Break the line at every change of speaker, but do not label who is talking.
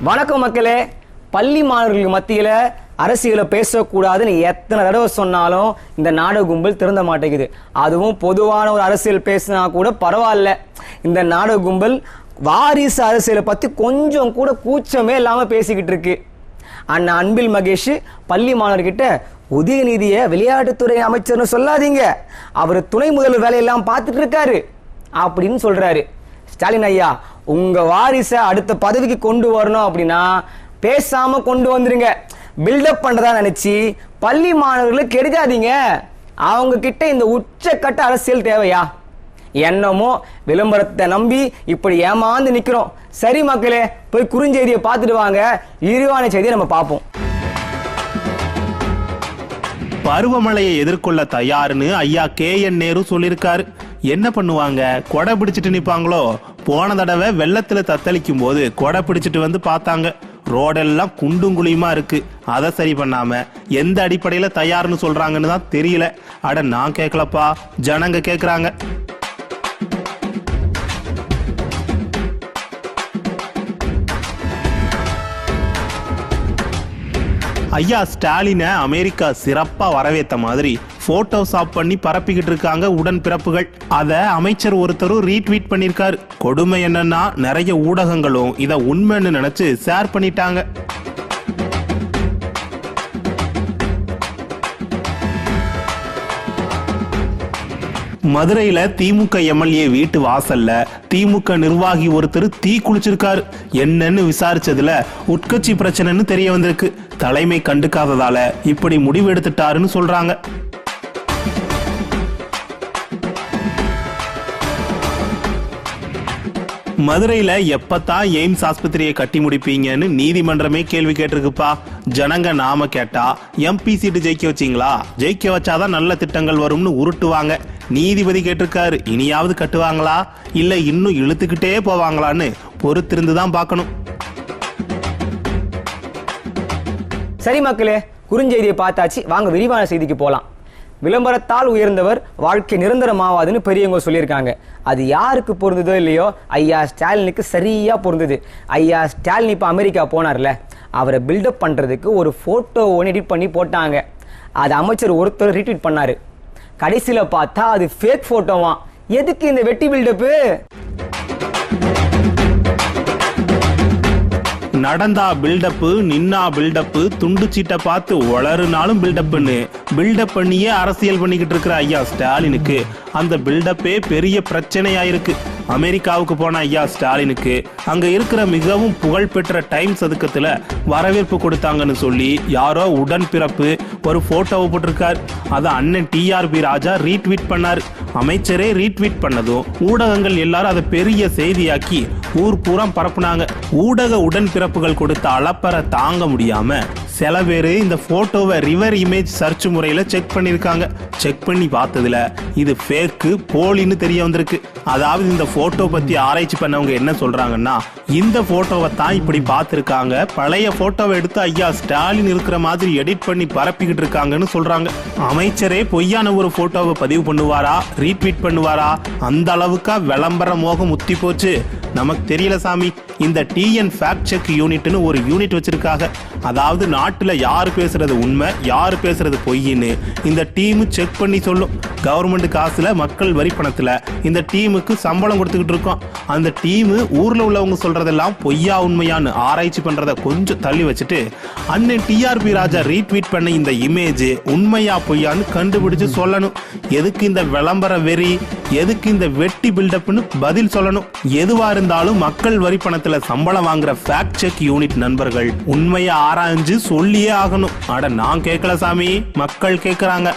வணக்கம் மக்களே. பள்ளி மாணவர்களுக்கு மத்தியில் அரசியலை பேசக்கூடாதுன்னு எத்தனை தடவை சொன்னாலும் இந்த நாடக கும்பல் திருந்த மாட்டேங்குது. அதுவும் பொதுவான ஒரு அரசியல் பேசினா கூட பரவாயில்ல, இந்த நாடக கும்பல் வாரிசு அரசியலை பற்றி கொஞ்சம் கூட கூச்சமே இல்லாமல் பேசிக்கிட்டு இருக்கு. அண்ணா அன்பில் மகேஷ் பள்ளி மாணவர்கிட்ட உதயநிதியை விளையாட்டுத்துறை அமைச்சர்னு சொல்லாதீங்க, அவர் துணை முதல்வர் வேலையெல்லாம் பார்த்துட்டு இருக்காரு அப்படின்னு சொல்றாரு. ஸ்டாலின் ஐயா, உங்க வாரிசை அடுத்த பதவிக்கு கொண்டு வரணும் அப்படின்னா பேசாம கொண்டு வந்துருங்க. பில்டப் பண்றதா நினைச்சு பள்ளி மாணவர்களை கெடுக்காதீங்க. அவங்க கிட்ட இந்த உச்சக்கட்ட அரசியல் தேவையா? என்னமோ விளம்பரத்தை நம்பி இப்படி ஏமாந்து நிக்கிறோம். சரி மக்களே, போய் குறுஞ்செய்தியை பார்த்துட்டு வாங்க. விரிவான செய்தியை நம்ம பார்ப்போம்.
பருவமழையை எதிர்கொள்ள தயாருன்னு ஐயா KN நேரு சொல்லியிருக்காரு. என்ன பண்ணுவாங்க? கொடை பிடிச்சிட்டு நிப்பாங்களோ? போன தடவை வெள்ளத்துல தத்தளிக்கும் போது கொடை பிடிச்சிட்டு வந்து பார்த்தாங்க, ரோடெல்லாம் குண்டும் குழியுமா இருக்கு. அதை சரி பண்ணாம எந்த அடிப்படையில தயார்னு சொல்றாங்கன்னு தான் தெரியல. அட நான் கேட்கலப்பா, ஜனங்க கேக்குறாங்க. ஐயா ஸ்டாலினை அமெரிக்கா சிறப்பா வரவேற்ற மாதிரி போட்டோ ஷாப் பண்ணி பரப்பிக்கிட்டு இருக்காங்க உடன்பிறப்புகள். அத அமைச்சர் ஒருத்தரும் ரீட்வீட் பண்ணிருக்காரு. கொடுமை என்னன்னா நிறைய ஊடகங்களும் இத உண்மைன்னு நினைச்சு ஷேர் பண்ணிட்டாங்க. மதுரையில திமுக MLA வீட்டு வாசல்ல திமுக நிர்வாகி ஒருத்தர் தீ குளிச்சிருக்காரு. என்னன்னு விசாரிச்சதுல உட்கட்சி பிரச்சனைன்னு தெரிய வந்திருக்கு. தலைமை கண்டுக்காததால இப்படி முடிவு எடுத்துட்டாருன்னு சொல்றாங்க. மதுரையில எப்பத்தான் எய்ம்ஸ் ஆஸ்பத்திரியை கட்டி முடிப்பீங்கன்னு நீதிமன்றமே கேள்வி கேட்டிருக்குப்பா. ஜனங்க நாம கேட்டா MP சீட்டு ஜெயிக்க வச்சீங்களா, ஜெயிக்க வச்சாதான் நல்ல திட்டங்கள் வரும்னு உருட்டுவாங்க. நீதிபதி கேட்டிருக்காரு, இனியாவது கட்டுவாங்களா இல்ல இன்னும் இழுத்துக்கிட்டே போவாங்களான்னு பொறுத்திருந்துதான் பார்க்கணும்.
சரி மக்களே, குறுஞ்செய்தியை பார்த்தாச்சு, வாங்க விரிவான செய்திக்கு போலாம். விளம்பரத்தால் உயர்ந்தவர் வாழ்க்கை நிரந்தரமாவாதுன்னு பெரியவங்க சொல்லியிருக்காங்க. அது யாருக்கு பொருந்ததோ இல்லையோ, ஐயா ஸ்டாலினுக்கு சரியா பொருந்தது. ஐயா ஸ்டாலின் இப்போ அமெரிக்கா போனார்ல, அவரை பில்டப் பண்றதுக்கு ஒரு போட்டோ ஒன்று எடிட் பண்ணி போட்டாங்க. அது அமைச்சர் ஒருத்தர் ரீட்வீட் பண்ணாரு. கடைசியில பார்த்தா அது ஃபேக் போட்டோவா. எதுக்கு இந்த வெட்டி பில்டப்பு?
நடந்தா பில்டப்பு, நின்னா பில்டப்பு, துண்டு சீட்டை பார்த்து வளருனாலும் பில்டப்னு பில்டப் பண்ணியே அரசியல் பண்ணிக்கிட்டு இருக்கிற ஐயா ஸ்டாலினுக்கு அந்த பில்டப்பே பெரிய பிரச்சனையாயிருக்கு. அமெரிக்காவுக்கு போன ஐயா ஸ்டாலினுக்கு அங்க இருக்கிற மிகவும் புகழ்பெற்ற டைம் சதுக்கத்துல வரவேற்பு கொடுத்தாங்கன்னு சொல்லி யாரோ உடன்பிறப்பு ஒரு போட்டோவை போட்டிருக்காரு. அதை அண்ணன் TRP ராஜா ரீட்வீட் பண்ணாரு. அமைச்சரே ரீட்வீட் பண்ணதும் ஊடகங்கள் எல்லாரும் அதை பெரிய செய்தியாக்கி ஊர் பூரா பரப்புனாங்க. ஊடக உடன்பிறப்புகள் கொடுத்த அளப்பறை தாங்க முடியாம சில பேரு இந்த போட்டோவை ரிவர் இமேஜ் சர்ச் முறையில செக் பண்ணிருக்காங்க. செக் பண்ணி பார்த்ததுல இது ஃபேக்கு, போலின்னு தெரிய வந்திருக்கு. அதாவது இந்த போட்டோ பத்தி ஆராய்ச்சி பண்ணவங்க என்ன சொல்றாங்கன்னா, இந்த போட்டோவை தான் இப்படி பார்த்திருக்காங்க, பழைய போட்டோவை எடுத்து ஐயா ஸ்டாலின் இருக்கிற மாதிரி எடிட் பண்ணி பரப்பிக்கிட்டு இருக்காங்கன்னு சொல்றாங்க. அமைச்சரே பொய்யான ஒரு போட்டோவை பதிவு பண்ணுவாரா, ரீட்வீட் பண்ணுவாரா? அந்த அளவுக்கா விளம்பர மோகம் முத்தி போச்சு? நமக்கு தெரியல சாமி. இந்த TN ஃபேக்ட் செக் யூனிட்னு ஒரு யூனிட் வச்சிருக்காங்க. அதாவது நாட்டுல யாரு பேசுறது உண்மை, யாரு பேசுறது பொய்ன்னு இந்த டீம் செக் பண்ணி சொல்லும். கவர்மெண்ட் காசுல, மக்கள் வரி பணத்துல இந்த டீமுக்கு சம்பளம் கொடுத்துக்கிட்டு இருக்கோம். அந்த டீம் ஊர்ல உள்ளவங்க சொல்றதெல்லாம் பொய்யா உண்மையான்னு ஆராய்ச்சி பண்றத கொஞ்சம் தள்ளி வச்சுட்டு அண்ணன் TRP ராஜா ரீட்வீட் பண்ண இந்த இமேஜ் உண்மையா பொய்யான்னு கண்டுபிடிச்சு சொல்லணும். எதுக்கு இந்த விளம்பர வெறி, எதுக்கு இந்த வெட்டி பில்டப்னு பதில் சொல்லணும். எதுவா இருந்தாலும் மக்கள் வரி பணத்துல சம்பளம் வாங்குற ஃபேக்ட் செக் யூனிட் நண்பர்கள் உண்மையை ஆராய்ஞ்சு சொல்லியே ஆகணும். அட நான் கேட்கல சாமி, மக்கள் கேட்கறாங்க.